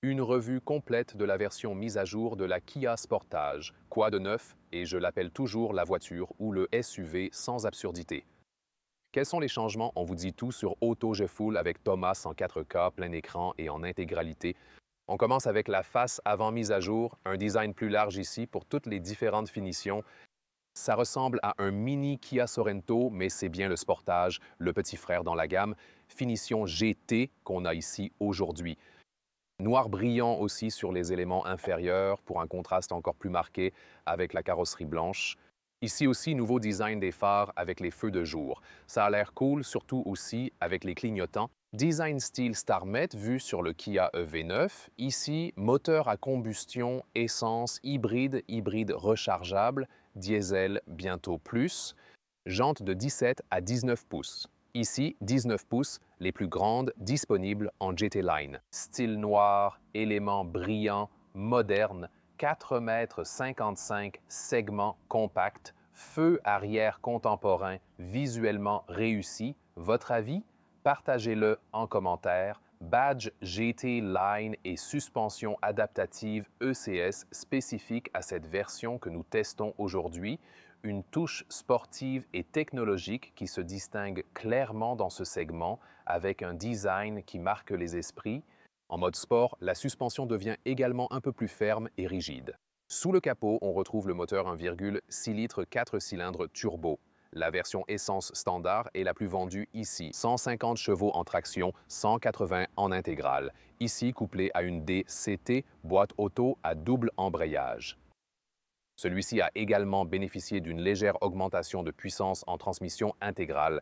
Une revue complète de la version mise à jour de la Kia Sportage. Quoi de neuf? Et je l'appelle toujours la voiture ou le SUV sans absurdité. Quels sont les changements? On vous dit tout sur Auto Je Full avec Thomas en 4K, plein écran et en intégralité. On commence avec la face avant mise à jour, un design plus large ici pour toutes les différentes finitions. Ça ressemble à un mini Kia Sorento, mais c'est bien le Sportage, le petit frère dans la gamme. Finition GT qu'on a ici aujourd'hui. Noir brillant aussi sur les éléments inférieurs pour un contraste encore plus marqué avec la carrosserie blanche. Ici aussi, nouveau design des phares avec les feux de jour. Ça a l'air cool, surtout aussi avec les clignotants. Design style StarMet vu sur le Kia EV9. Ici, moteur à combustion, essence, hybride rechargeable, diesel bientôt plus. Jantes de 17 à 19 pouces. Ici, 19 pouces, les plus grandes disponibles en GT Line. Style noir, éléments brillants, moderne, 4,55 m, segment compact, feu arrière contemporain, visuellement réussi. Votre avis? Partagez-le en commentaire. Badge GT Line et suspension adaptative ECS spécifique à cette version que nous testons aujourd'hui. Une touche sportive et technologique qui se distingue clairement dans ce segment avec un design qui marque les esprits. En mode sport, la suspension devient également un peu plus ferme et rigide. Sous le capot, on retrouve le moteur 1,6 litres 4 cylindres turbo. La version essence standard est la plus vendue ici. 150 chevaux en traction, 180 en intégrale. Ici couplé à une DCT, boîte auto à double embrayage. Celui-ci a également bénéficié d'une légère augmentation de puissance en transmission intégrale.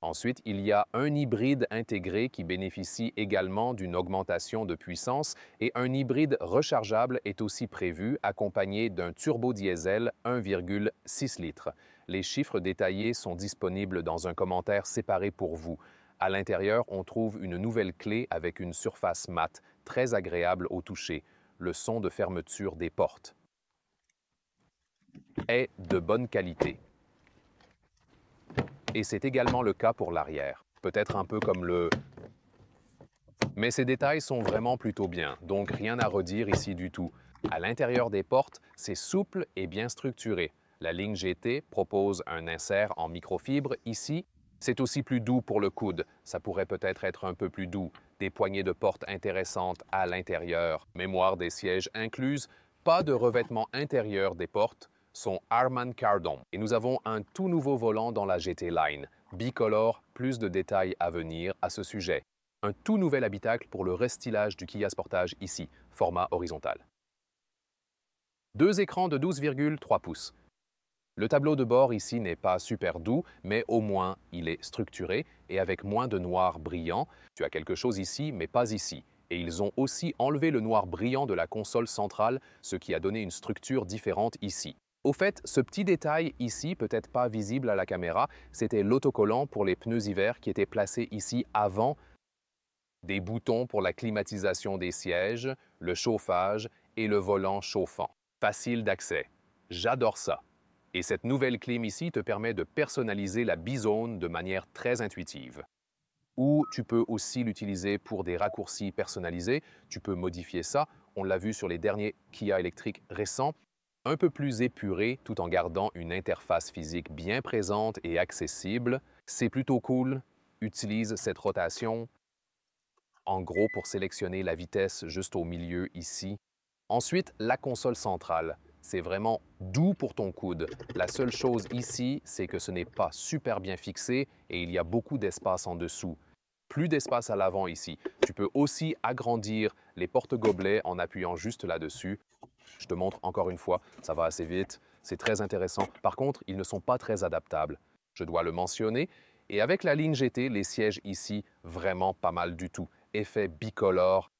Ensuite, il y a un hybride intégré qui bénéficie également d'une augmentation de puissance et un hybride rechargeable est aussi prévu, accompagné d'un turbo-diesel 1,6 litres. Les chiffres détaillés sont disponibles dans un commentaire séparé pour vous. À l'intérieur, on trouve une nouvelle clé avec une surface mate, très agréable au toucher. Le son de fermeture des portes est de bonne qualité. Et c'est également le cas pour l'arrière. Peut-être un peu comme le... Mais ces détails sont vraiment plutôt bien, donc rien à redire ici du tout. À l'intérieur des portes, c'est souple et bien structuré. La ligne GT propose un insert en microfibre ici. C'est aussi plus doux pour le coude. Ça pourrait peut-être être un peu plus doux. Des poignées de porte intéressantes à l'intérieur. Mémoire des sièges incluse. Pas de revêtement intérieur des portes. Sont Harman Kardon. Et nous avons un tout nouveau volant dans la GT Line. Bicolore, plus de détails à venir à ce sujet. Un tout nouvel habitacle pour le restylage du Kia Sportage ici, format horizontal. Deux écrans de 12,3 pouces. Le tableau de bord ici n'est pas super doux, mais au moins il est structuré et avec moins de noir brillant. Tu as quelque chose ici, mais pas ici. Et ils ont aussi enlevé le noir brillant de la console centrale, ce qui a donné une structure différente ici. Au fait, ce petit détail ici, peut-être pas visible à la caméra, c'était l'autocollant pour les pneus hiver qui était placé ici avant. Des boutons pour la climatisation des sièges, le chauffage et le volant chauffant. Facile d'accès. J'adore ça. Et cette nouvelle clim ici te permet de personnaliser la bizone de manière très intuitive. Ou tu peux aussi l'utiliser pour des raccourcis personnalisés. Tu peux modifier ça. On l'a vu sur les derniers Kia électriques récents. Un peu plus épuré tout en gardant une interface physique bien présente et accessible. C'est plutôt cool. Utilise cette rotation. En gros, pour sélectionner la vitesse juste au milieu ici. Ensuite, la console centrale. C'est vraiment doux pour ton coude. La seule chose ici, c'est que ce n'est pas super bien fixé et il y a beaucoup d'espace en dessous. Plus d'espace à l'avant ici. Tu peux aussi agrandir les porte-gobelets en appuyant juste là-dessus. Je te montre encore une fois, ça va assez vite, c'est très intéressant. Par contre, ils ne sont pas très adaptables. Je dois le mentionner. Et avec la ligne GT, les sièges ici, vraiment pas mal du tout. Effet bicolore,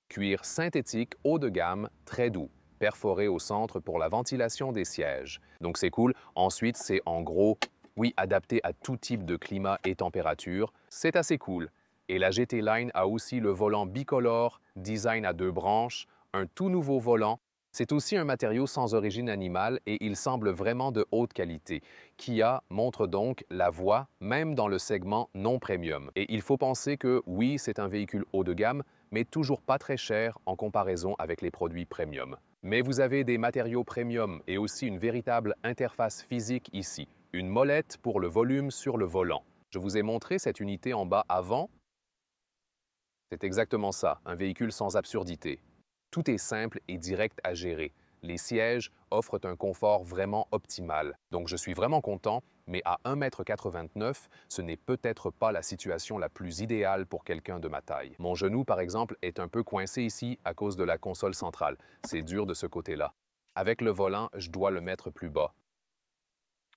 cuir synthétique haut de gamme, très doux, perforé au centre pour la ventilation des sièges. Donc c'est cool. Ensuite, c'est en gros, oui, adapté à tout type de climat et température. C'est assez cool. Et la GT Line a aussi le volant bicolore, design à deux branches, un tout nouveau volant. C'est aussi un matériau sans origine animale et il semble vraiment de haute qualité. Kia montre donc la voie, même dans le segment non premium. Et il faut penser que oui, c'est un véhicule haut de gamme, mais toujours pas très cher en comparaison avec les produits premium. Mais vous avez des matériaux premium et aussi une véritable interface physique ici, une molette pour le volume sur le volant. Je vous ai montré cette unité en bas avant. C'est exactement ça, un véhicule sans absurdité. Tout est simple et direct à gérer. Les sièges offrent un confort vraiment optimal. Donc je suis vraiment content, mais à 1,89 m, ce n'est peut-être pas la situation la plus idéale pour quelqu'un de ma taille. Mon genou, par exemple, est un peu coincé ici à cause de la console centrale. C'est dur de ce côté-là. Avec le volant, je dois le mettre plus bas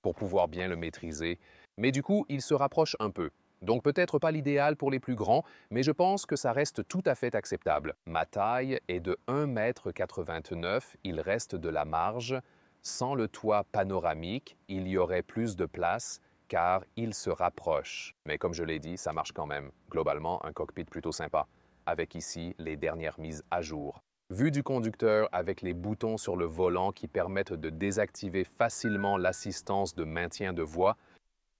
pour pouvoir bien le maîtriser. Mais du coup, il se rapproche un peu. Donc peut-être pas l'idéal pour les plus grands, mais je pense que ça reste tout à fait acceptable. Ma taille est de 1,89 m, il reste de la marge. Sans le toit panoramique, il y aurait plus de place car il se rapproche. Mais comme je l'ai dit, ça marche quand même. Globalement, un cockpit plutôt sympa, avec ici les dernières mises à jour. Vue du conducteur avec les boutons sur le volant qui permettent de désactiver facilement l'assistance de maintien de voix.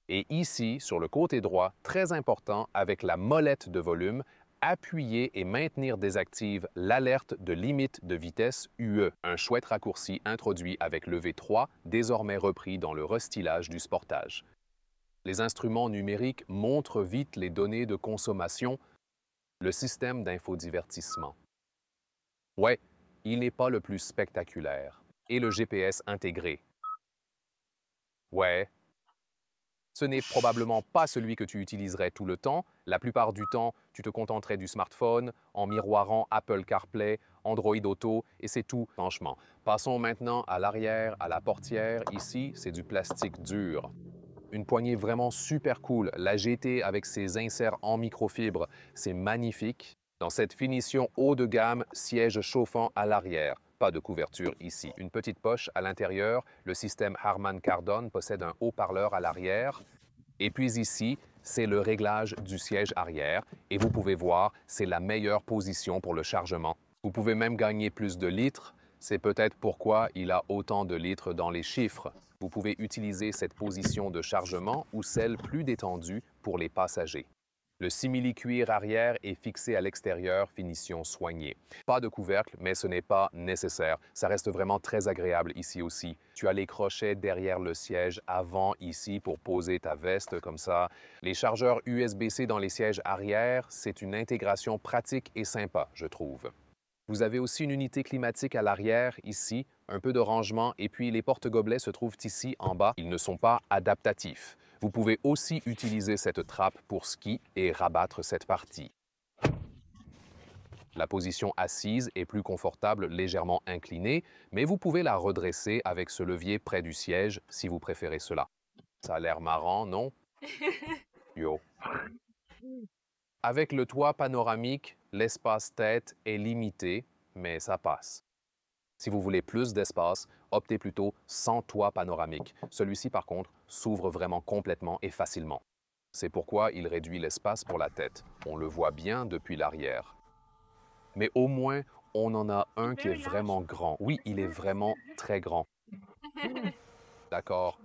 Et ici, sur le côté droit, très important, avec la molette de volume, appuyer et maintenir désactive l'alerte de limite de vitesse UE, un chouette raccourci introduit avec le V3, désormais repris dans le restylage du Sportage. Les instruments numériques montrent vite les données de consommation, le système d'infodivertissement. Ouais, il n'est pas le plus spectaculaire. Et le GPS intégré. Ouais, ce n'est probablement pas celui que tu utiliserais tout le temps. La plupart du temps, tu te contenterais du smartphone en miroirant Apple CarPlay, Android Auto et c'est tout, franchement. Passons maintenant à l'arrière, à la portière. Ici, c'est du plastique dur. Une poignée vraiment super cool. La GT avec ses inserts en microfibre, c'est magnifique. Dans cette finition haut de gamme, siège chauffant à l'arrière. Pas de couverture ici. Une petite poche à l'intérieur. Le système Harman Kardon possède un haut-parleur à l'arrière. Et puis ici, c'est le réglage du siège arrière. Et vous pouvez voir, c'est la meilleure position pour le chargement. Vous pouvez même gagner plus de litres. C'est peut-être pourquoi il a autant de litres dans les chiffres. Vous pouvez utiliser cette position de chargement ou celle plus détendue pour les passagers. Le simili-cuir arrière est fixé à l'extérieur, finition soignée. Pas de couvercle, mais ce n'est pas nécessaire. Ça reste vraiment très agréable ici aussi. Tu as les crochets derrière le siège avant ici pour poser ta veste comme ça. Les chargeurs USB-C dans les sièges arrière, c'est une intégration pratique et sympa, je trouve. Vous avez aussi une unité climatique à l'arrière, ici, un peu de rangement, et puis les porte-gobelets se trouvent ici en bas. Ils ne sont pas adaptatifs. Vous pouvez aussi utiliser cette trappe pour ski et rabattre cette partie. La position assise est plus confortable, légèrement inclinée, mais vous pouvez la redresser avec ce levier près du siège si vous préférez cela. Ça a l'air marrant, non? Yo. Avec le toit panoramique, l'espace tête est limité, mais ça passe. Si vous voulez plus d'espace, optez plutôt sans toit panoramique. Celui-ci, par contre, s'ouvre vraiment complètement et facilement. C'est pourquoi il réduit l'espace pour la tête. On le voit bien depuis l'arrière. Mais au moins, on en a un qui est vraiment grand. Oui, il est vraiment très grand. D'accord.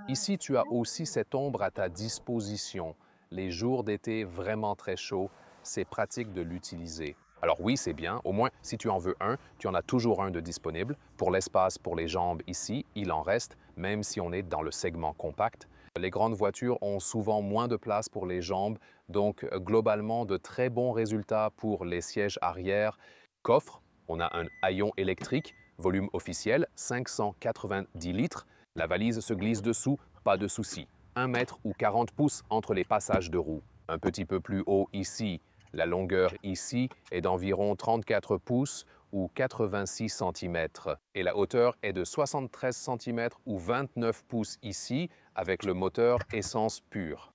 Ici, tu as aussi cette ombre à ta disposition. Les jours d'été vraiment très chauds, c'est pratique de l'utiliser. Alors oui, c'est bien. Au moins, si tu en veux un, tu en as toujours un de disponible. Pour l'espace pour les jambes ici, il en reste, même si on est dans le segment compact. Les grandes voitures ont souvent moins de place pour les jambes, donc globalement de très bons résultats pour les sièges arrière. Coffre, on a un haillon électrique, volume officiel, 590 litres. La valise se glisse dessous, pas de souci. 1 mètre ou 40 pouces entre les passages de roues. Un petit peu plus haut ici, la longueur ici est d'environ 34 pouces ou 86 cm. Et la hauteur est de 73 cm ou 29 pouces ici avec le moteur essence pure.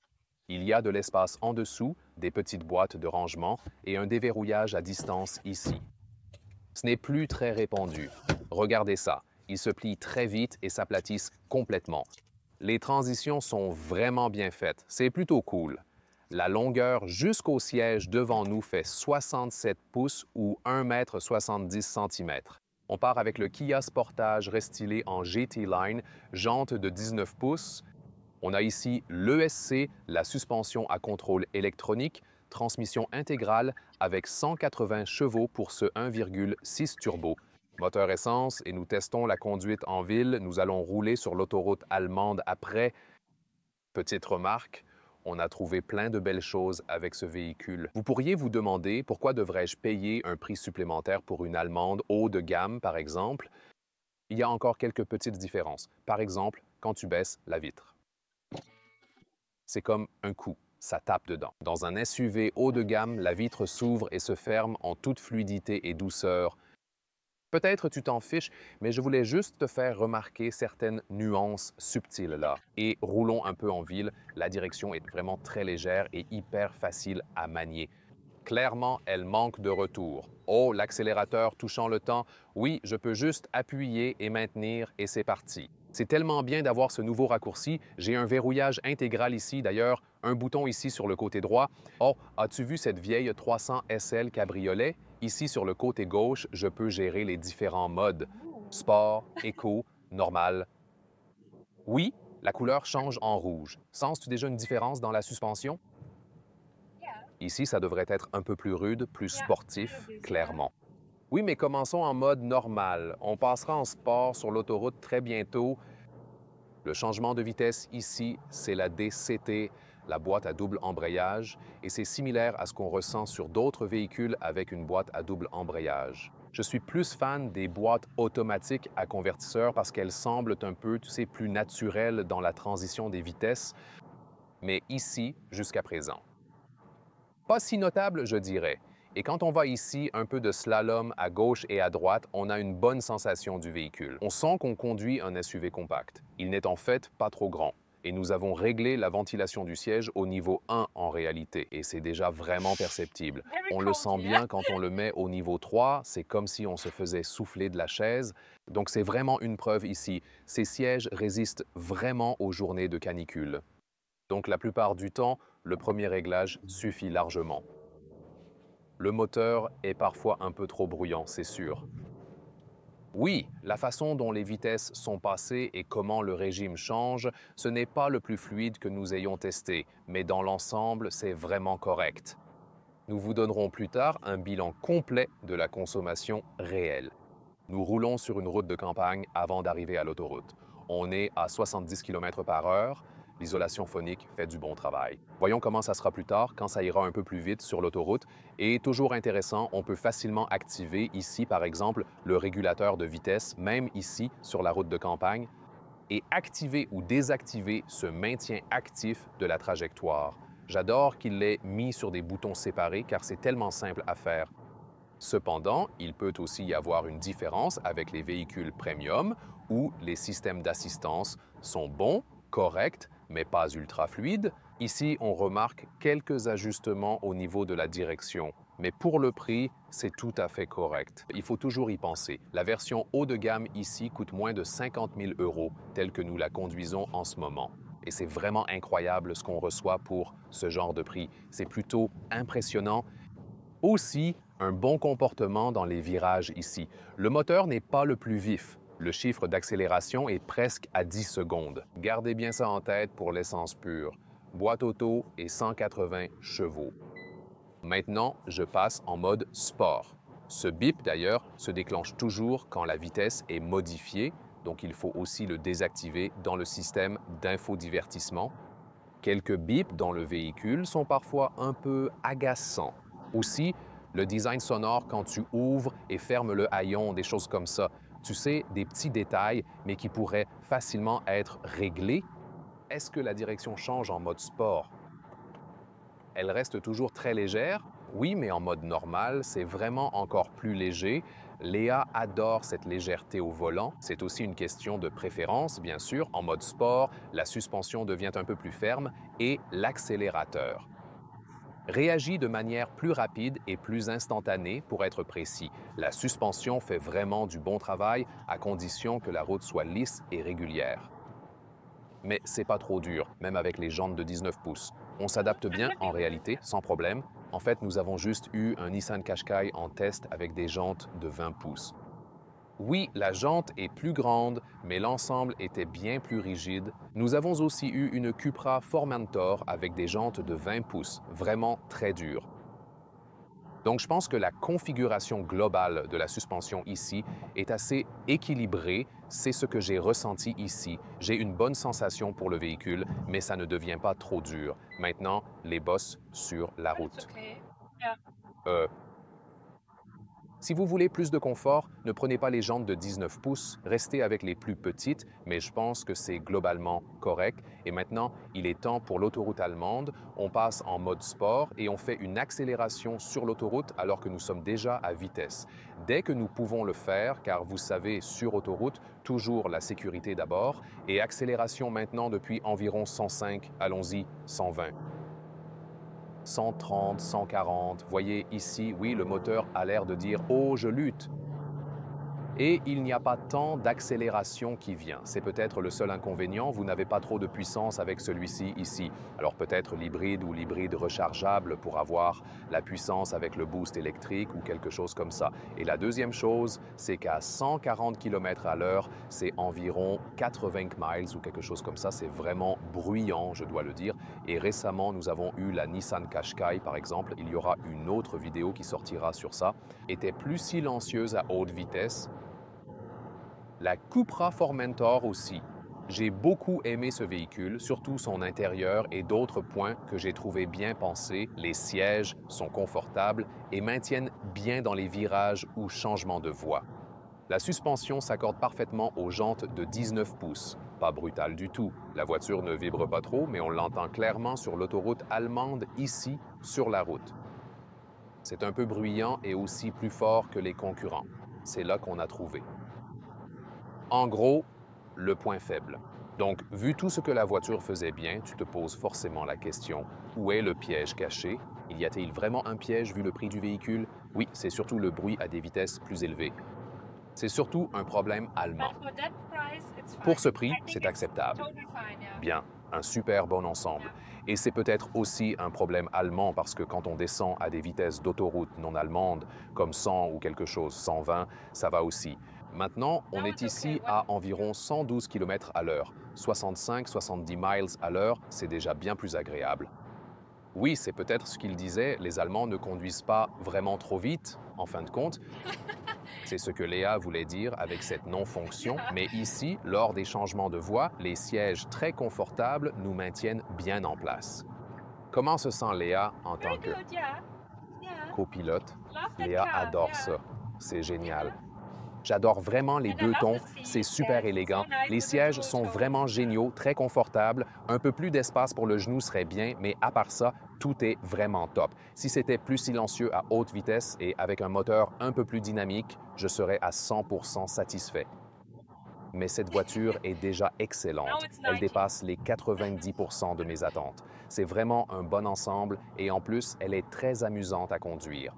Il y a de l'espace en dessous, des petites boîtes de rangement et un déverrouillage à distance ici. Ce n'est plus très répandu. Regardez ça, ils se plient très vite et s'aplatissent complètement. Les transitions sont vraiment bien faites, c'est plutôt cool. La longueur jusqu'au siège devant nous fait 67 pouces ou 1,70 m. On part avec le Kia Sportage restylé en GT Line, jante de 19 pouces. On a ici l'ESC, la suspension à contrôle électronique, transmission intégrale avec 180 chevaux pour ce 1,6 turbo. Moteur essence et nous testons la conduite en ville. Nous allons rouler sur l'autoroute allemande après. Petite remarque, on a trouvé plein de belles choses avec ce véhicule. Vous pourriez vous demander pourquoi devrais-je payer un prix supplémentaire pour une allemande haut de gamme, par exemple? Il y a encore quelques petites différences. Par exemple, quand tu baisses la vitre. C'est comme un coup, ça tape dedans. Dans un SUV haut de gamme, la vitre s'ouvre et se ferme en toute fluidité et douceur. Peut-être tu t'en fiches, mais je voulais juste te faire remarquer certaines nuances subtiles là. Et roulons un peu en ville, la direction est vraiment très légère et hyper facile à manier. Clairement, elle manque de retour. Oh, l'accélérateur touchant le temps. Oui, je peux juste appuyer et maintenir et c'est parti. C'est tellement bien d'avoir ce nouveau raccourci. J'ai un verrouillage intégral ici, d'ailleurs, un bouton ici sur le côté droit. Oh, as-tu vu cette vieille 300 SL Cabriolet? Ici, sur le côté gauche, je peux gérer les différents modes. Sport, éco, normal. Oui, la couleur change en rouge. Sens-tu déjà une différence dans la suspension? Ici, ça devrait être un peu plus rude, plus sportif, clairement. Oui, mais commençons en mode normal. On passera en sport sur l'autoroute très bientôt. Le changement de vitesse ici, c'est la DCT, la boîte à double embrayage, et c'est similaire à ce qu'on ressent sur d'autres véhicules avec une boîte à double embrayage. Je suis plus fan des boîtes automatiques à convertisseur parce qu'elles semblent un peu, tu sais, plus naturelles dans la transition des vitesses, mais ici, jusqu'à présent. Pas si notable, je dirais. Et quand on va ici un peu de slalom à gauche et à droite, on a une bonne sensation du véhicule. On sent qu'on conduit un SUV compact. Il n'est en fait pas trop grand. Et nous avons réglé la ventilation du siège au niveau 1 en réalité, et c'est déjà vraiment perceptible. On le sent bien quand on le met au niveau 3, c'est comme si on se faisait souffler de la chaise. Donc c'est vraiment une preuve ici. Ces sièges résistent vraiment aux journées de canicule. Donc la plupart du temps, le premier réglage suffit largement. Le moteur est parfois un peu trop bruyant, c'est sûr. Oui, la façon dont les vitesses sont passées et comment le régime change, ce n'est pas le plus fluide que nous ayons testé, mais dans l'ensemble, c'est vraiment correct. Nous vous donnerons plus tard un bilan complet de la consommation réelle. Nous roulons sur une route de campagne avant d'arriver à l'autoroute. On est à 70 km/h. L'isolation phonique fait du bon travail. Voyons comment ça sera plus tard, quand ça ira un peu plus vite sur l'autoroute. Et toujours intéressant, on peut facilement activer ici, par exemple, le régulateur de vitesse, même ici, sur la route de campagne, et activer ou désactiver ce maintien actif de la trajectoire. J'adore qu'il l'ait mis sur des boutons séparés car c'est tellement simple à faire. Cependant, il peut aussi y avoir une différence avec les véhicules premium où les systèmes d'assistance sont bons, corrects, mais pas ultra fluides. Ici, on remarque quelques ajustements au niveau de la direction. Mais pour le prix, c'est tout à fait correct. Il faut toujours y penser. La version haut de gamme ici coûte moins de 50 000 €, telle que nous la conduisons en ce moment. Et c'est vraiment incroyable ce qu'on reçoit pour ce genre de prix. C'est plutôt impressionnant. Aussi, un bon comportement dans les virages ici. Le moteur n'est pas le plus vif. Le chiffre d'accélération est presque à 10 secondes. Gardez bien ça en tête pour l'essence pure. Boîte auto et 180 chevaux. Maintenant, je passe en mode sport. Ce bip, d'ailleurs, se déclenche toujours quand la vitesse est modifiée, donc il faut aussi le désactiver dans le système d'infodivertissement. Quelques bips dans le véhicule sont parfois un peu agaçants. Aussi, le design sonore quand tu ouvres et fermes le haillon, des choses comme ça. Tu sais, des petits détails, mais qui pourraient facilement être réglés. Est-ce que la direction change en mode sport? Elle reste toujours très légère. Oui, mais en mode normal, c'est vraiment encore plus léger. Léa adore cette légèreté au volant. C'est aussi une question de préférence, bien sûr. En mode sport, la suspension devient un peu plus ferme et l'accélérateur réagit de manière plus rapide et plus instantanée pour être précis. La suspension fait vraiment du bon travail à condition que la route soit lisse et régulière. Mais c'est pas trop dur, même avec les jantes de 19 pouces. On s'adapte bien en réalité, sans problème. En fait, nous avons juste eu un Nissan Qashqai en test avec des jantes de 20 pouces. Oui, la jante est plus grande, mais l'ensemble était bien plus rigide. Nous avons aussi eu une Cupra Formentor avec des jantes de 20 pouces, vraiment très dures. Donc je pense que la configuration globale de la suspension ici est assez équilibrée. C'est ce que j'ai ressenti ici. J'ai une bonne sensation pour le véhicule, mais ça ne devient pas trop dur. Maintenant, les bosses sur la But it's route. okay. Yeah. Euh, Si vous voulez plus de confort, ne prenez pas les jantes de 19 pouces, restez avec les plus petites, mais je pense que c'est globalement correct. Et maintenant, il est temps pour l'autoroute allemande. On passe en mode sport et on fait une accélération sur l'autoroute alors que nous sommes déjà à vitesse. Dès que nous pouvons le faire, car vous savez, sur autoroute, toujours la sécurité d'abord, et accélération maintenant depuis environ 105, allons-y, 120. 130, 140. Voyez ici, oui, le moteur a l'air de dire « Oh, je lutte ». Et il n'y a pas tant d'accélération qui vient. C'est peut-être le seul inconvénient, vous n'avez pas trop de puissance avec celui-ci ici. Alors peut-être l'hybride ou l'hybride rechargeable pour avoir la puissance avec le boost électrique ou quelque chose comme ça. Et la deuxième chose, c'est qu'à 140 km à l'heure, c'est environ 80 miles ou quelque chose comme ça. C'est vraiment bruyant, je dois le dire. Et récemment, nous avons eu la Nissan Qashqai, par exemple. Il y aura une autre vidéo qui sortira sur ça. Était plus silencieuse à haute vitesse. La Cupra Formentor aussi. J'ai beaucoup aimé ce véhicule, surtout son intérieur et d'autres points que j'ai trouvé bien pensés. Les sièges sont confortables et maintiennent bien dans les virages ou changements de voie. La suspension s'accorde parfaitement aux jantes de 19 pouces. Pas brutal du tout. La voiture ne vibre pas trop, mais on l'entend clairement sur l'autoroute allemande ici, sur la route. C'est un peu bruyant et aussi plus fort que les concurrents. C'est là qu'on a trouvé. En gros, le point faible. Donc, vu tout ce que la voiture faisait bien, tu te poses forcément la question, où est le piège caché? Y a-t-il vraiment un piège vu le prix du véhicule? Oui, c'est surtout le bruit à des vitesses plus élevées. C'est surtout un problème allemand. But for that price, it's Pour fine. ce prix, I think c'est it's acceptable. totally fine, yeah. Bien, un super bon ensemble. Yeah. Et c'est peut-être aussi un problème allemand parce que quand on descend à des vitesses d'autoroute non allemandes, comme 100 ou quelque chose, 120, ça va aussi. Maintenant, on No, est it's okay. ici What? à environ 112 km à l'heure. 65-70 miles à l'heure, c'est déjà bien plus agréable. Oui, c'est peut-être ce qu'il disait, les Allemands ne conduisent pas vraiment trop vite, en fin de compte. C'est ce que Léa voulait dire avec cette non-fonction, Yeah. mais ici, lors des changements de voie, les sièges très confortables nous maintiennent bien en place. Comment se sent Léa en tant Very que good, yeah. Yeah. copilote? Love that Léa car, adore yeah. ça. C'est génial. Yeah. J'adore vraiment les And I deux love tons, the c'est seats, super yes. So élégant. nice Les with the sièges dual sont tones. vraiment Yeah. géniaux, très confortables. Un peu plus d'espace pour le genou serait bien, mais à part ça, tout est vraiment top. Si c'était plus silencieux à haute vitesse et avec un moteur un peu plus dynamique, je serais à 100% satisfait. Mais cette voiture est déjà Now excellente. it's Elle 90. dépasse les 90% de mes attentes. C'est vraiment un bon ensemble et en plus, elle est très amusante à conduire.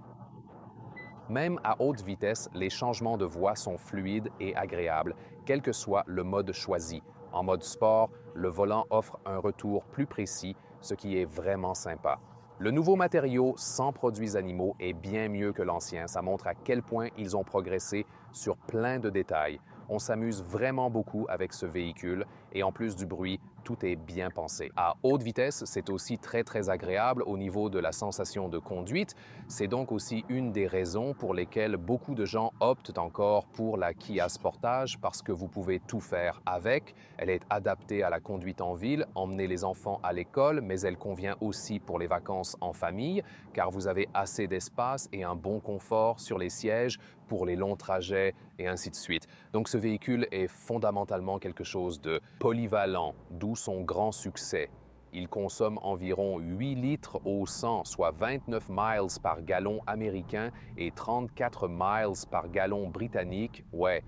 Même à haute vitesse, les changements de voie sont fluides et agréables, quel que soit le mode choisi. En mode sport, le volant offre un retour plus précis, ce qui est vraiment sympa. Le nouveau matériau sans produits animaux est bien mieux que l'ancien. Ça montre à quel point ils ont progressé sur plein de détails. On s'amuse vraiment beaucoup avec ce véhicule et en plus du bruit, tout est bien pensé. À haute vitesse, c'est aussi très agréable au niveau de la sensation de conduite. C'est donc aussi une des raisons pour lesquelles beaucoup de gens optent encore pour la Kia Sportage parce que vous pouvez tout faire avec. Elle est adaptée à la conduite en ville, emmener les enfants à l'école, mais elle convient aussi pour les vacances en famille car vous avez assez d'espace et un bon confort sur les sièges pour les longs trajets et ainsi de suite. Donc ce véhicule est fondamentalement quelque chose de polyvalent, d'où son grand succès. Il consomme environ 8 litres au 100, soit 29 miles par gallon américain et 34 miles par gallon britannique. Ouais,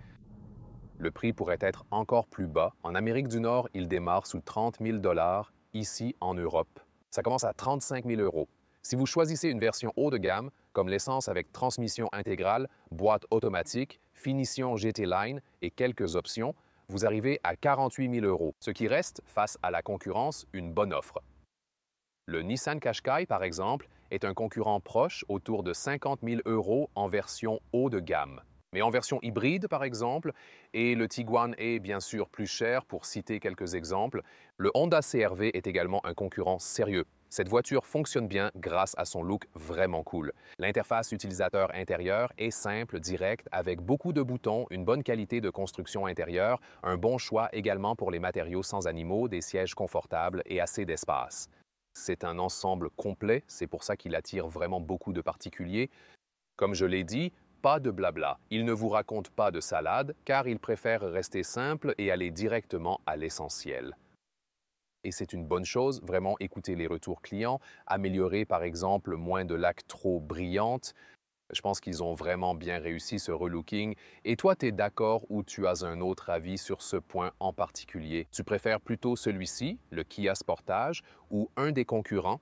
le prix pourrait être encore plus bas. En Amérique du Nord, il démarre sous 30 000 $. Ici, en Europe, ça commence à 35 000 €. Si vous choisissez une version haut de gamme, comme l'essence avec transmission intégrale, boîte automatique, finition GT Line et quelques options, vous arrivez à 48 000 €, ce qui reste, face à la concurrence, une bonne offre. Le Nissan Qashqai, par exemple, est un concurrent proche autour de 50 000 € en version haut de gamme. Mais en version hybride, par exemple, et le Tiguan est bien sûr plus cher pour citer quelques exemples, le Honda CR-V est également un concurrent sérieux. Cette voiture fonctionne bien grâce à son look vraiment cool. L'interface utilisateur intérieure est simple, directe, avec beaucoup de boutons, une bonne qualité de construction intérieure, un bon choix également pour les matériaux sans animaux, des sièges confortables et assez d'espace. C'est un ensemble complet, c'est pour ça qu'il attire vraiment beaucoup de particuliers. Comme je l'ai dit, pas de blabla. Il ne vous raconte pas de salade car il préfère rester simple et aller directement à l'essentiel. Et c'est une bonne chose, vraiment écouter les retours clients, améliorer par exemple moins de lacs trop brillantes. Je pense qu'ils ont vraiment bien réussi ce relooking. Et toi, tu es d'accord ou tu as un autre avis sur ce point en particulier? Tu préfères plutôt celui-ci, le Kia Sportage, ou un des concurrents?